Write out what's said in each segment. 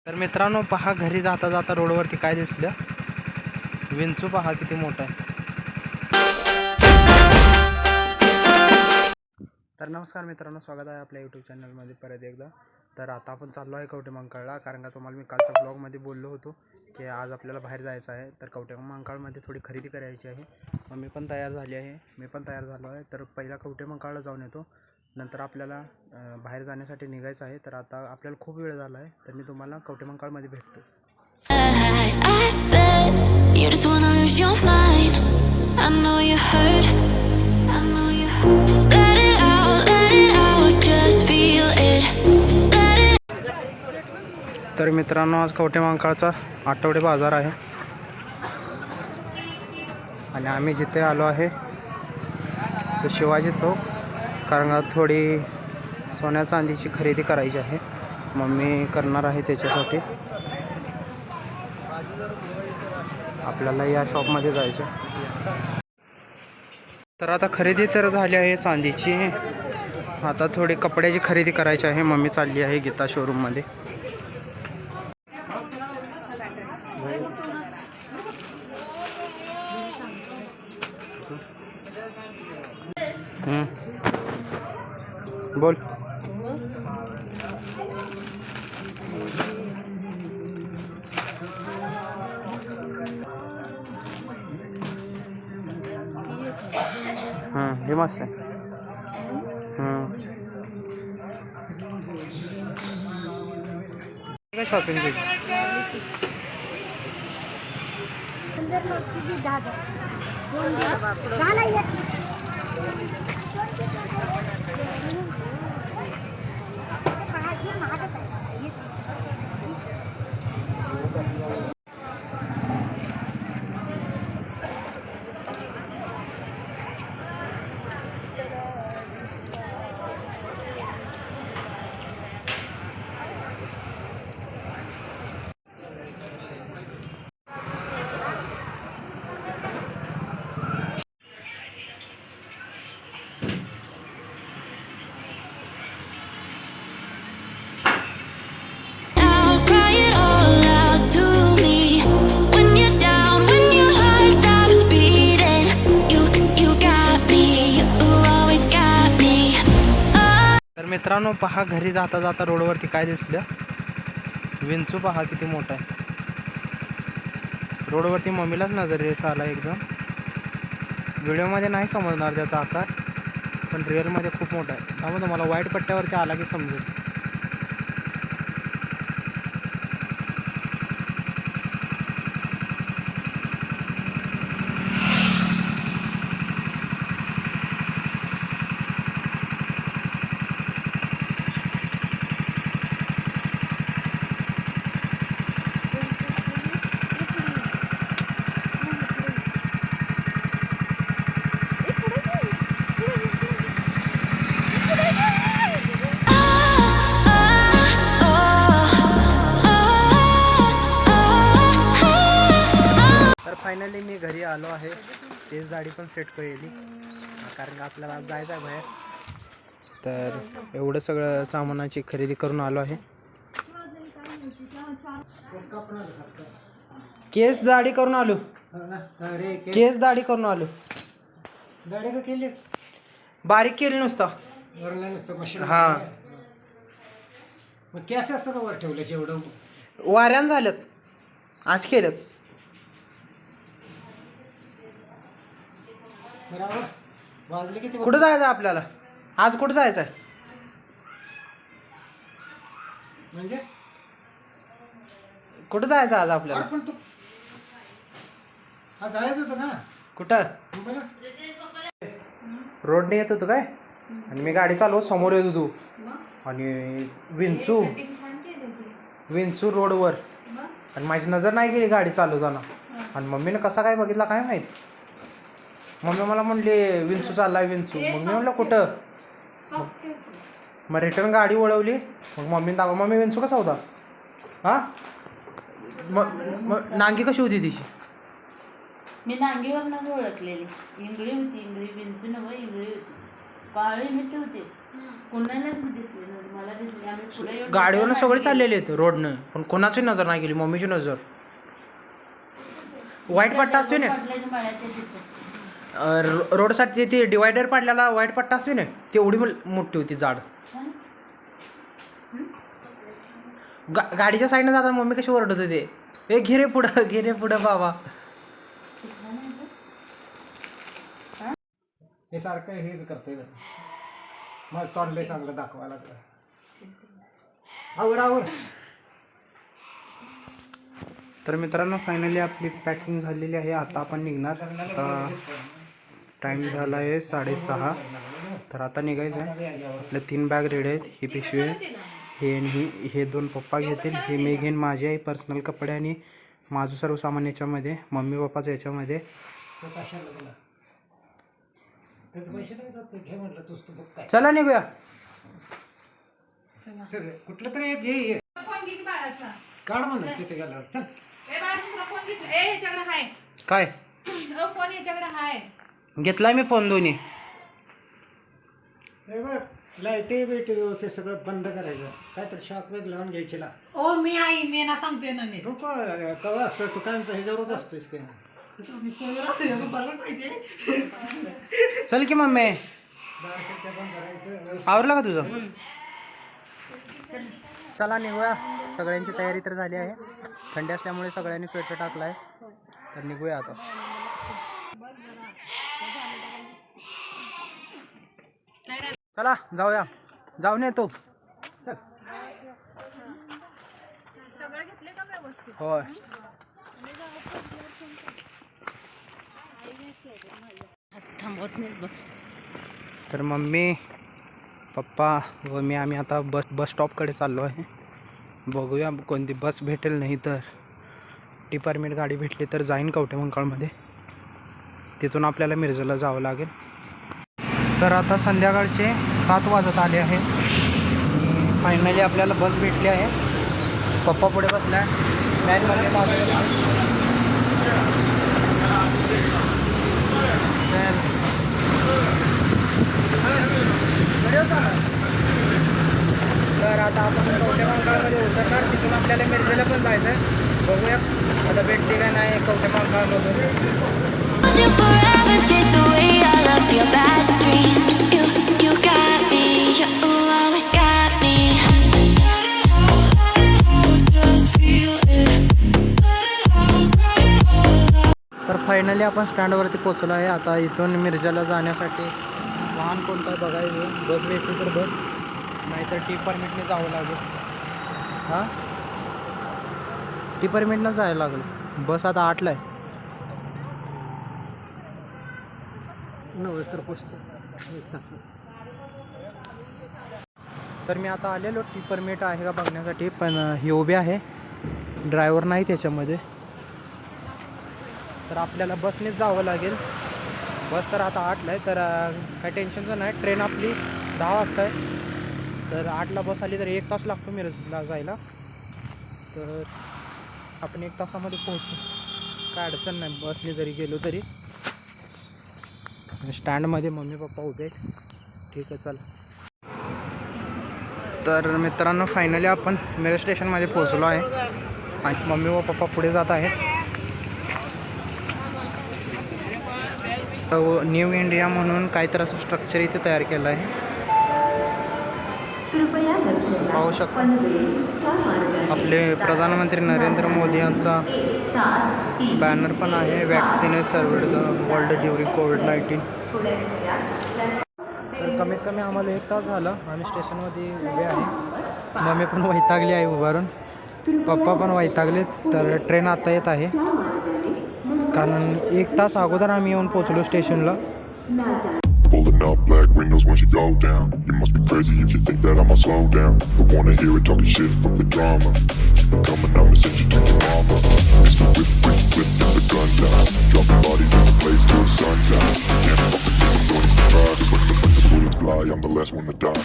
तर मित्रांनो पहा, घरी जाता जाता रोडवरती काय दिसलं, विंचू पहा किती मोठा आहे. तर नमस्कार मित्रांनो, स्वागत आहे आपल्या यूट्यूब चॅनलमध्ये परत एकदा. तर आता आपण चाललो आहे कवठेमहांकाळला, कारण का तुम्हाला मी कालच्या ब्लॉगमध्ये बोललो होतो की आज आपल्याला बाहेर जायचं आहे. तर कवठेमहांकाळमध्ये थोडी खरेदी करायची आहे. मग मी पण तयार झाली आहे, मी पण तयार झालो आहे. तर पहिला कवठेमहांकाळला जाऊन येतो, नंतर आपल्याला बाहेर जाण्यासाठी निघायचं आहे. तर आता आपल्याला खूप वेळ झाला आहे, तर मी तुम्हाला कवठेमहांकाळमध्ये भेटतो. तर मित्रांनो, आज कवठेमहांकाळचा आठवडे बाजार आहे आणि आम्ही जिथे आलो आहे तो शिवाजी चौक, कारण का थोडी सोन्या चांदीची खरेदी करायची आहे. मम्मी करणार आहे, त्याच्यासाठी आपल्याला या शॉपमध्ये जायचं. तर आता खरेदी तर झाली आहे चांदीची, आता थोडी कपड्याची खरेदी करायची आहे. मम्मी चालली आहे गीता शोरूममध्ये. बोल. हे मस्त आहे. काय शॉपिंग केली? मित्रांनो पहा, घरी जाता जाता रोडवरती काय दिसलं, विंचू पहा किती मोठा आहे. रोडवरती मम्मीलाच नजर रेस आला एकदम. व्हिडिओमध्ये नाही समजणार त्याचा आकार, पण रिअलमध्ये खूप मोठा आहे. त्यामुळे तुम्हाला वाईट पट्ट्यावरती आला की समजेल. फायनली मी घरी आलो आहे. तेच गाडी पण सेट केली, कारण का आपल्याला आज जायचं आहे बाहेर. तर एवढं सगळं सामानाची खरेदी करून आलो आहे. केस दाढी करून आलो, केस दाढी करून आलो. दाढी का केलीस? बारीक केली नुसता. हा, मग केस असं का वर ठेवलं? एवढं वाऱ्यान झाल्यात, आज केल्यात. बरोबर. वाजले किती? कुठं जायचं आपल्याला आज? कुठं जायचं आहे म्हणजे? कुठं जायचं आज आपल्याला? पण तू आज जायचं होतं ना. कुठं? रोडने येत होतो काय, आणि मी गाडी चालवत समोर येत होतो, आणि विंचू रोडवर, आणि माझी नजर नाही गेली गाडी चालवताना. आणि मम्मीने कसा काय बघितला काय माहीत. मम्मी मला म्हणली विंचू चाललाय विंचू. मग मी म्हणलं कुठं? मग रिटर्न गाडी वळवली. मग मम्मीने दाखव, मम्मी विंचू कसा होता? हां, मग नांगी कशी होती तिची? मी नांगीवरनच ओळखलेली. इंगळी होती, इंगळी विंचू नव्हे, इंगळी होती. काळी मिठी होती. कोणालाच दिसले नव्हते, मला दिसले. आम्ही पुढे येऊन गाडीवरनं बघायला सगळे लागले. चाललेले आहेत रोडनं, पण कोणाची नजर नाही गेली, मम्मीची नजर. वाईट पट्टा असतो ना पडल्याच्या माळ्याच्या तिथं. रोडसाठी ती डिवायडर पाडल्याला वाईट पट्टा असतो ना, तेवढी मोठी होती जाड. गाडीच्या साईडनं जाताना मम्मी कशी ओरडत होते, ए घे रे पुढं बाबा. हे सारखं हेच करतोय मग तोंड लय चांगलं दाखवायला लागलं. आवड तर मित्रांनो फायनली आपली पॅकिंग झालेली आहे. आता आपण निघणार. आता टाईम झाला आहे 6:30. तर आता निघायचं आहे. आपल्या 3 बॅग रेडी आहेत. ही पिशवी आहे, हे आणि हे 2 पप्पा घेतील, हे मी घेईन. माझी आई पर्सनल कपडे आणि माझं सर्व सामान याच्यामध्ये, मम्मी पप्पाचं याच्यामध्ये. कशाला तुला त्याचे पैसे नाही जात, घे म्हटलं तूच तू बघ काय. चला निघूया. चल, कुठलं तरी एक घे काढ म्हणलं तिथे गेल्यावर. चल काय घेतलाय मी फोन दोन्ही. हे बघ लाईटी बिटी व्यवस्थित सगळं बंद करायचं. काय तर शॉक वेग लावून घ्यायची ला. ओ मी आई मी ना सांगते ना नीट. तू कवा असतोय तू काय ह्याच्यावरच असतोयस काय. चल की मम्मी, आवरलं का तुझं? चला निघूया. सगळ्यांची तयारी तर झाली आहे. थंडी असल्यामुळे सगळ्यांनी स्वेटर टाकला आहे. तर निघूया आता. चला जाऊया, जाऊन येतो. होय. थांबवत नाही बस. तर मम्मी पप्पा व मी आम्ही आता बस स्टॉपकडे चाललो आहे. बघूया कोणती बस भेटेल, नाही तर डिपार्टमेंट गाडी भेटली तर जाईन कवठेमंकाळमध्ये. तिथून आपल्याला मिरजेला जावं लागेल. तर आता संध्याकाळचे 7 वाजत आले आहे. फायनली आपल्याला बस भेटली आहे. पप्पा पुढे बसला, मॅनमध्ये बाजूला. तर आता आपण कवठेमंकाळमध्ये उतरणार. तिथून आपल्याला मिरजेला पण जायचं आहे. बघूया आता भेटली का नाही कवठेमंकाळमधून. You forever chase away all of your bad dreams. You got me, you always got me. तर फायनली आपण स्टँडवरती पोचलो आहे. आता इथून मिरजेला जाण्यासाठी वाहन कोणतं आहे बघायचं. बस भेटली तर बस, नाहीतर टी परमिटने जावं लागेल. हां टी परमिटनं जायला लागेल. बस आता 8ला आहे. 9 वाजता पोचतो 1 तास. तर मी आता आलेलो टी परमिट आहे का बघण्यासाठी, पण ही उभी आहे, ड्रायव्हर नाही त्याच्यामध्ये. तर आपल्याला बसनेच जावं लागेल. बस तर आता 8ला आहे, तर काही टेन्शनचं नाही. ट्रेन आपली 10 वाजता आहे. तर 8ला बस आली तर 1 तास लागतो मिरजला जायला. तर आपण 1 तासामध्ये पोहोचू, काय अडचण नाही बसने जरी गेलो तरी. स्टँडमध्ये मम्मी पप्पा उभे आहेत. ठीक आहे चला. तर मित्रांनो फायनली आपण मिरज स्टेशनमध्ये पोहोचलो आहे आणि मम्मी व पप्पा पुढे जात आहेत. न्यू इंडिया म्हणून काहीतरी असं स्ट्रक्चर इथे तयार केलं आहे. पाहू शकता आपले प्रधानमंत्री नरेंद्र मोदी यांचा बॅनर पण आहे. Vaccine is served the world during कोविड-19. तर कमीत कमी आम्हाला 1 तास झाला. आम्ही स्टेशनमध्ये उभे आहे. मम्मी पण वैतागली आहे उभारून, पप्पा पण वैतागले. तर ट्रेन आता येत आहे, कारण 1 तास अगोदर आम्ही येऊन पोचलो स्टेशनला. Pulling up black windows once you go down. You must be crazy if you think that I'ma slow down. Don't wanna hear it talking shit from the drama. Keep it coming, I'ma send you to your mama. Mr. Whip, whip, whip, and the guns out. Dropping bodies in the place till the sun's out. Can't fuck with this, I'm going to try. But when the bullets fly, I'm the last one to die.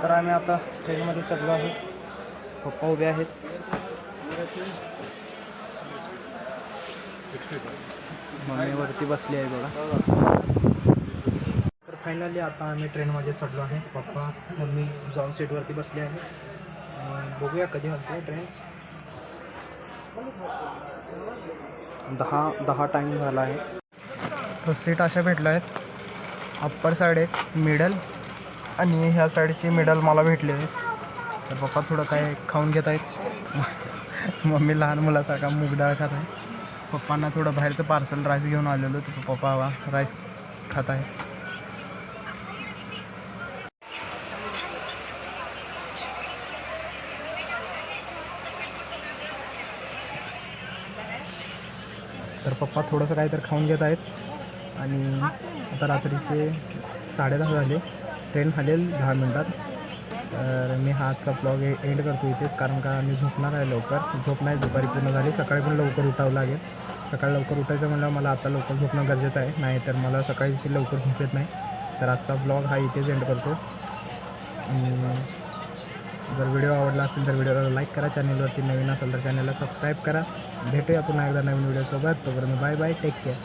तर आम्ही आता ट्रेनमध्ये चढलो आहे. पप्पा उभे आहेत. Mummy वरती बसली आहे बघा. तर फायनली आता आम्ही ट्रेनमध्ये चढलो आहे. पप्पा मम्मी जाऊन सीटवरती बसले आहे. बघूया कधी हलते ट्रेन. 10 टाईम झाला आहे. तर सीट अशा भेटल्या आहेत. अप्पर साईड एक मिडल आणि ह्या साईडची मिडल मला भेटली आहे. तर पप्पा थोडं काय खाऊन घेत आहेत. मम्मी लहान मुलासारखा मूग डाळ खात आहे. पप्पांना थोडं बाहेरचं पार्सल राईस घेऊन आलेलो तर पप्पा राईस खात आहे. तर पप्पा थोडंसं काहीतरी खाऊन घेत आहेत. आणि आता रात्रीचे 10:30 झाले. ट्रेन हलेल 10 मिनटात. तर मी हा आजचा ब्लॉग एंड करतो इथेच, कारण का मी झोपणार आहे लवकर. झोप नाही दुपारी पूर्ण झाली. सकाळी पण लवकर उठावं लागेल. सकाळी लवकर उठायचं म्हणल्यावर मला आता लवकर झोपणं गरजेचं आहे, नाही तर मला सकाळी लवकर झोप येत नाही. तर आजचा ब्लॉग हा इथेच एंड करतो. जर व्हिडिओ आवडला असेल तर व्हिडिओला लाईक करा. चॅनलवरती नवीन असेल तर चॅनलला सबस्क्राईब करा. भेटूया पुन्हा एकदा नवीन व्हिडिओसोबत. तोपर्यंत बाय बाय. Take care.